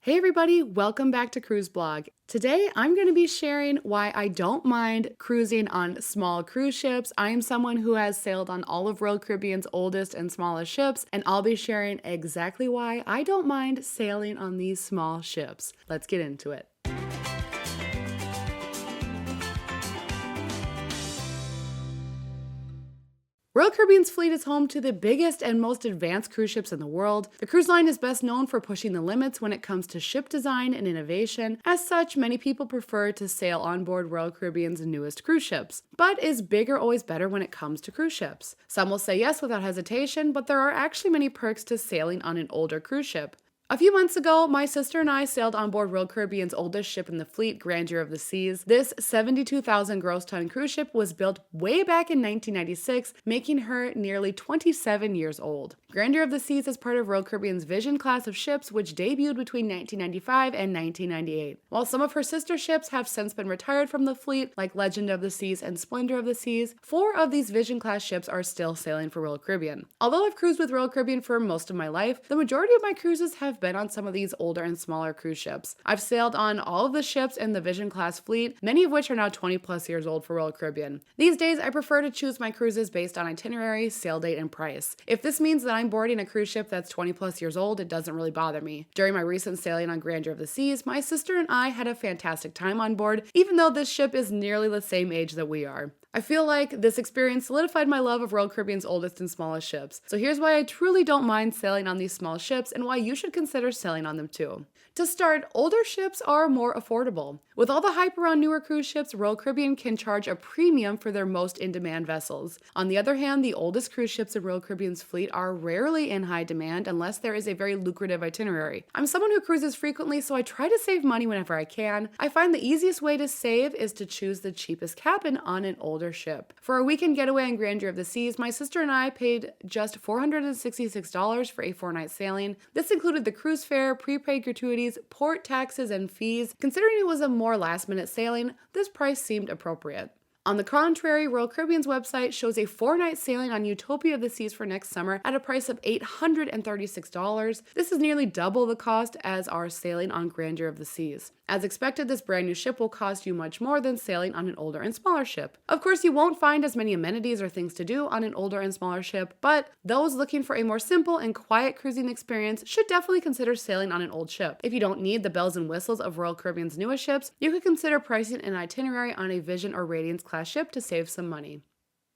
Hey everybody, welcome back to Cruise Blog. Today I'm going to be sharing why I don't mind cruising on small cruise ships. I am someone who has sailed on all of Royal Caribbean's oldest and smallest ships, and I'll be sharing exactly why I don't mind sailing on these small ships. Let's get into it. Royal Caribbean's fleet is home to the biggest and most advanced cruise ships in the world. The cruise line is best known for pushing the limits when it comes to ship design and innovation. As such, many people prefer to sail on board Royal Caribbean's newest cruise ships. But is bigger always better when it comes to cruise ships? Some will say yes without hesitation, but there are actually many perks to sailing on an older cruise ship. A few months ago, my sister and I sailed on board Royal Caribbean's oldest ship in the fleet, Grandeur of the Seas. This 72,000 gross ton cruise ship was built way back in 1996, making her nearly 27 years old. Grandeur of the Seas is part of Royal Caribbean's Vision class of ships, which debuted between 1995 and 1998. While some of her sister ships have since been retired from the fleet, like Legend of the Seas and Splendor of the Seas, 4 of these Vision class ships are still sailing for Royal Caribbean. Although I've cruised with Royal Caribbean for most of my life, the majority of my cruises have been on some of these older and smaller cruise ships. I've sailed on all of the ships in the Vision class fleet, many of which are now 20 plus years old for Royal Caribbean. These days, I prefer to choose my cruises based on itinerary, sail date, and price. If this means that I'm boarding a cruise ship that's 20 plus years old, it doesn't really bother me. During my recent sailing on Grandeur of the Seas, my sister and I had a fantastic time on board, even though this ship is nearly the same age that we are. I feel like this experience solidified my love of Royal Caribbean's oldest and smallest ships. So here's why I truly don't mind sailing on these small ships and why you should consider sailing on them too. To start, older ships are more affordable. With all the hype around newer cruise ships, Royal Caribbean can charge a premium for their most in-demand vessels. On the other hand, the oldest cruise ships in Royal Caribbean's fleet are rarely in high demand unless there is a very lucrative itinerary. I'm someone who cruises frequently, so I try to save money whenever I can. I find the easiest way to save is to choose the cheapest cabin on an older ship. For a weekend getaway on Grandeur of the Seas, my sister and I paid just $466 for a 4-night sailing. This included the cruise fare, prepaid gratuities, port taxes, and fees. Considering it was a more last-minute sailing, this price seemed appropriate. On the contrary, Royal Caribbean's website shows a 4-night sailing on Utopia of the Seas for next summer at a price of $836. This is nearly double the cost as our sailing on Grandeur of the Seas. As expected, this brand new ship will cost you much more than sailing on an older and smaller ship. Of course, you won't find as many amenities or things to do on an older and smaller ship, but those looking for a more simple and quiet cruising experience should definitely consider sailing on an old ship. If you don't need the bells and whistles of Royal Caribbean's newest ships, you could consider pricing an itinerary on a Vision or Radiance class ship to save some money.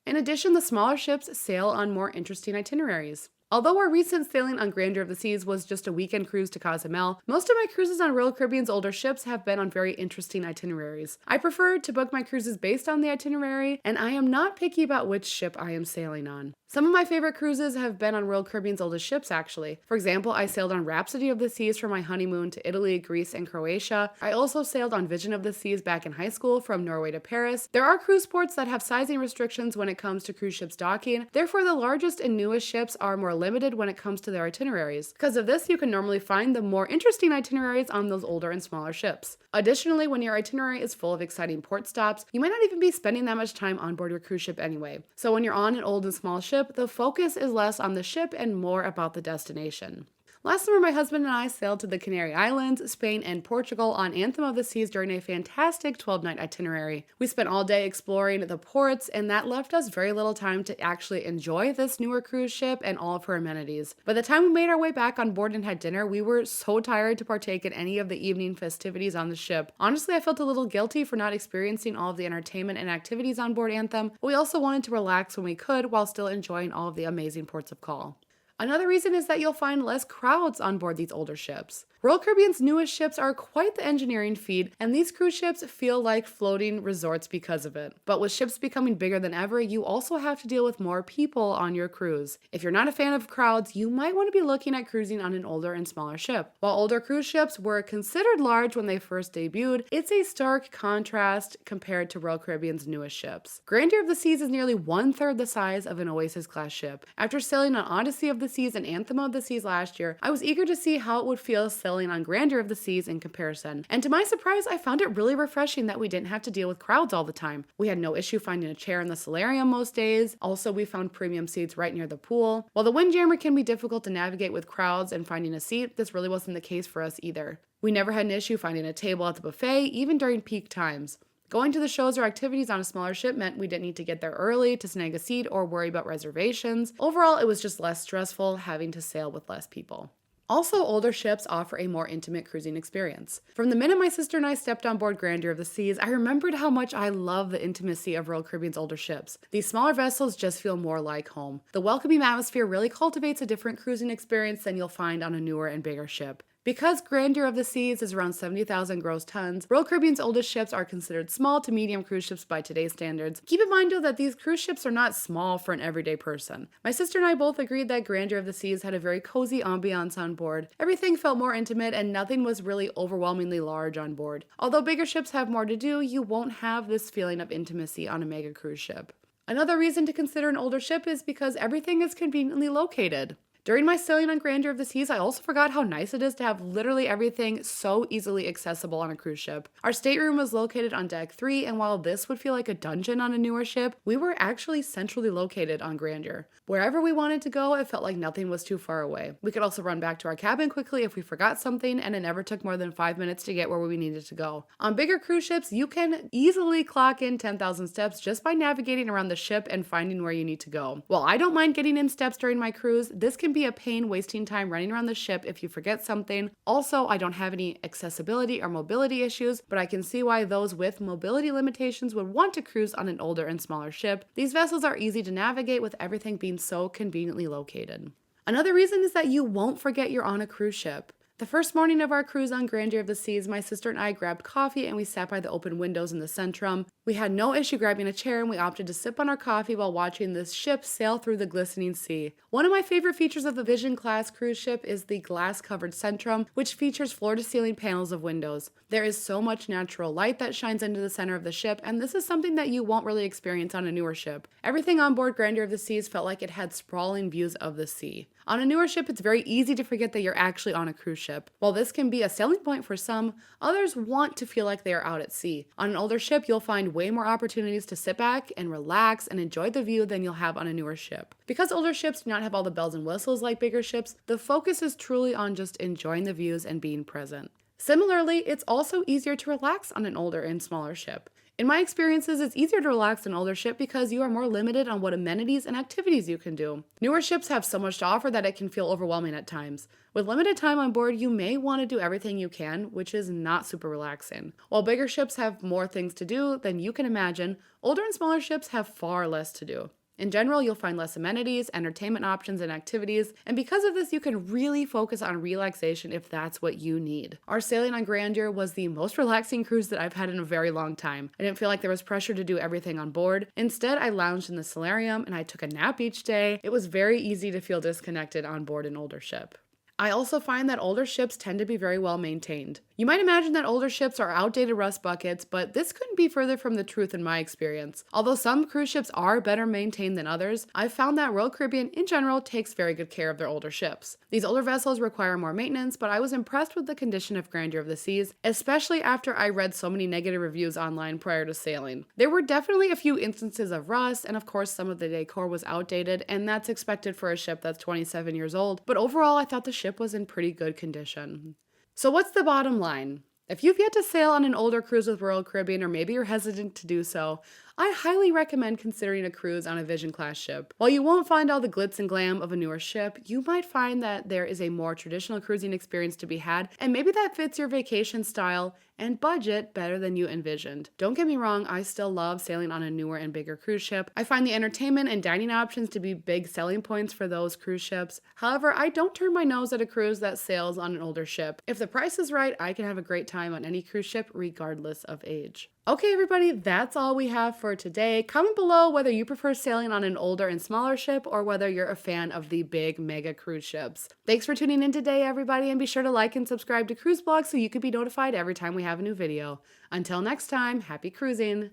In addition, the smaller ships sail on more interesting itineraries. Although our recent sailing on Grandeur of the Seas was just a weekend cruise to Cozumel, most of my cruises on Royal Caribbean's older ships have been on very interesting itineraries. I prefer to book my cruises based on the itinerary, and I am not picky about which ship I am sailing on. Some of my favorite cruises have been on Royal Caribbean's oldest ships, actually. For example, I sailed on Rhapsody of the Seas for my honeymoon to Italy, Greece, and Croatia. I also sailed on Vision of the Seas back in high school from Norway to Paris. There are cruise ports that have sizing restrictions when it comes to cruise ships docking. Therefore, the largest and newest ships are more limited when it comes to their itineraries. Because of this, you can normally find the more interesting itineraries on those older and smaller ships. Additionally, when your itinerary is full of exciting port stops, you might not even be spending that much time on board your cruise ship anyway. So when you're on an old and small ship, the focus is less on the ship and more about the destination. Last summer, my husband and I sailed to the Canary Islands, Spain, and Portugal on Anthem of the Seas during a fantastic 12-night itinerary. We spent all day exploring the ports, and that left us very little time to actually enjoy this newer cruise ship and all of her amenities. By the time we made our way back on board and had dinner, we were so tired to partake in any of the evening festivities on the ship. Honestly, I felt a little guilty for not experiencing all of the entertainment and activities on board Anthem, but we also wanted to relax when we could while still enjoying all of the amazing ports of call. Another reason is that you'll find less crowds on board these older ships. Royal Caribbean's newest ships are quite the engineering feat, and these cruise ships feel like floating resorts because of it. But with ships becoming bigger than ever, you also have to deal with more people on your cruise. If you're not a fan of crowds, you might want to be looking at cruising on an older and smaller ship. While older cruise ships were considered large when they first debuted, it's a stark contrast compared to Royal Caribbean's newest ships. Grandeur of the Seas is nearly 1/3 the size of an Oasis-class ship. After sailing on Odyssey of the Seas and Anthem of the Seas last year, I was eager to see how it would feel sailing on Grandeur of the Seas in comparison. And to my surprise, I found it really refreshing that we didn't have to deal with crowds all the time. We had no issue finding a chair in the solarium most days. Also, we found premium seats right near the pool. While the Windjammer can be difficult to navigate with crowds and finding a seat, this really wasn't the case for us either. We never had an issue finding a table at the buffet, even during peak times. Going to the shows or activities on a smaller ship meant we didn't need to get there early to snag a seat or worry about reservations. Overall, it was just less stressful having to sail with less people. Also, older ships offer a more intimate cruising experience. From the minute my sister and I stepped on board Grandeur of the Seas, I remembered how much I love the intimacy of Royal Caribbean's older ships. These smaller vessels just feel more like home. The welcoming atmosphere really cultivates a different cruising experience than you'll find on a newer and bigger ship. Because Grandeur of the Seas is around 70,000 gross tons, Royal Caribbean's oldest ships are considered small to medium cruise ships by today's standards. Keep in mind though that these cruise ships are not small for an everyday person. My sister and I both agreed that Grandeur of the Seas had a very cozy ambiance on board. Everything felt more intimate and nothing was really overwhelmingly large on board. Although bigger ships have more to do, you won't have this feeling of intimacy on a mega cruise ship. Another reason to consider an older ship is because everything is conveniently located. During my sailing on Grandeur of the Seas, I also forgot how nice it is to have literally everything so easily accessible on a cruise ship. Our stateroom was located on deck 3, and while this would feel like a dungeon on a newer ship, we were actually centrally located on Grandeur. Wherever we wanted to go, it felt like nothing was too far away. We could also run back to our cabin quickly if we forgot something, and it never took more than 5 minutes to get where we needed to go. On bigger cruise ships, you can easily clock in 10,000 steps just by navigating around the ship and finding where you need to go. While I don't mind getting in steps during my cruise, this can be a pain wasting time running around the ship if you forget something. Also, I don't have any accessibility or mobility issues, but I can see why those with mobility limitations would want to cruise on an older and smaller ship. These vessels are easy to navigate with everything being so conveniently located. Another reason is that you won't forget you're on a cruise ship. The first morning of our cruise on Grandeur of the Seas, my sister and I grabbed coffee and we sat by the open windows in the Centrum. We had no issue grabbing a chair and we opted to sip on our coffee while watching this ship sail through the glistening sea. One of my favorite features of the Vision class cruise ship is the glass-covered Centrum, which features floor-to-ceiling panels of windows. There is so much natural light that shines into the center of the ship, and this is something that you won't really experience on a newer ship. Everything on board Grandeur of the Seas felt like it had sprawling views of the sea. On a newer ship, it's very easy to forget that you're actually on a cruise ship. While this can be a selling point for some, others want to feel like they are out at sea. On an older ship, you'll find way more opportunities to sit back and relax and enjoy the view than you'll have on a newer ship. Because older ships do not have all the bells and whistles like bigger ships, the focus is truly on just enjoying the views and being present. Similarly, it's also easier to relax on an older and smaller ship. In my experiences, it's easier to relax on an older ship because you are more limited on what amenities and activities you can do. Newer ships have so much to offer that it can feel overwhelming at times. With limited time on board, you may want to do everything you can, which is not super relaxing. While bigger ships have more things to do than you can imagine, older and smaller ships have far less to do. In general, you'll find less amenities, entertainment options, and activities, and because of this, you can really focus on relaxation if that's what you need. Our sailing on Grandeur was the most relaxing cruise that I've had in a very long time. I didn't feel like there was pressure to do everything on board. Instead, I lounged in the solarium and I took a nap each day. It was very easy to feel disconnected on board an older ship. I also find that older ships tend to be very well maintained. You might imagine that older ships are outdated rust buckets, but this couldn't be further from the truth in my experience. Although some cruise ships are better maintained than others, I've found that Royal Caribbean in general takes very good care of their older ships. These older vessels require more maintenance, but I was impressed with the condition of Grandeur of the Seas, especially after I read so many negative reviews online prior to sailing. There were definitely a few instances of rust, and of course some of the decor was outdated, and that's expected for a ship that's 27 years old, but overall I thought the ship was in pretty good condition. So what's the bottom line? If you've yet to sail on an older cruise with Royal Caribbean, or maybe you're hesitant to do so, I highly recommend considering a cruise on a Vision class ship. While you won't find all the glitz and glam of a newer ship, you might find that there is a more traditional cruising experience to be had, and maybe that fits your vacation style and budget better than you envisioned. Don't get me wrong, I still love sailing on a newer and bigger cruise ship. I find the entertainment and dining options to be big selling points for those cruise ships. However, I don't turn my nose at a cruise that sails on an older ship. If the price is right, I can have a great time on any cruise ship regardless of age. Okay, everybody, that's all we have for today. Comment below whether you prefer sailing on an older and smaller ship or whether you're a fan of the big mega cruise ships. Thanks for tuning in today, everybody, and be sure to like and subscribe to Cruise Blog so you can be notified every time we have a new video. Until next time, happy cruising!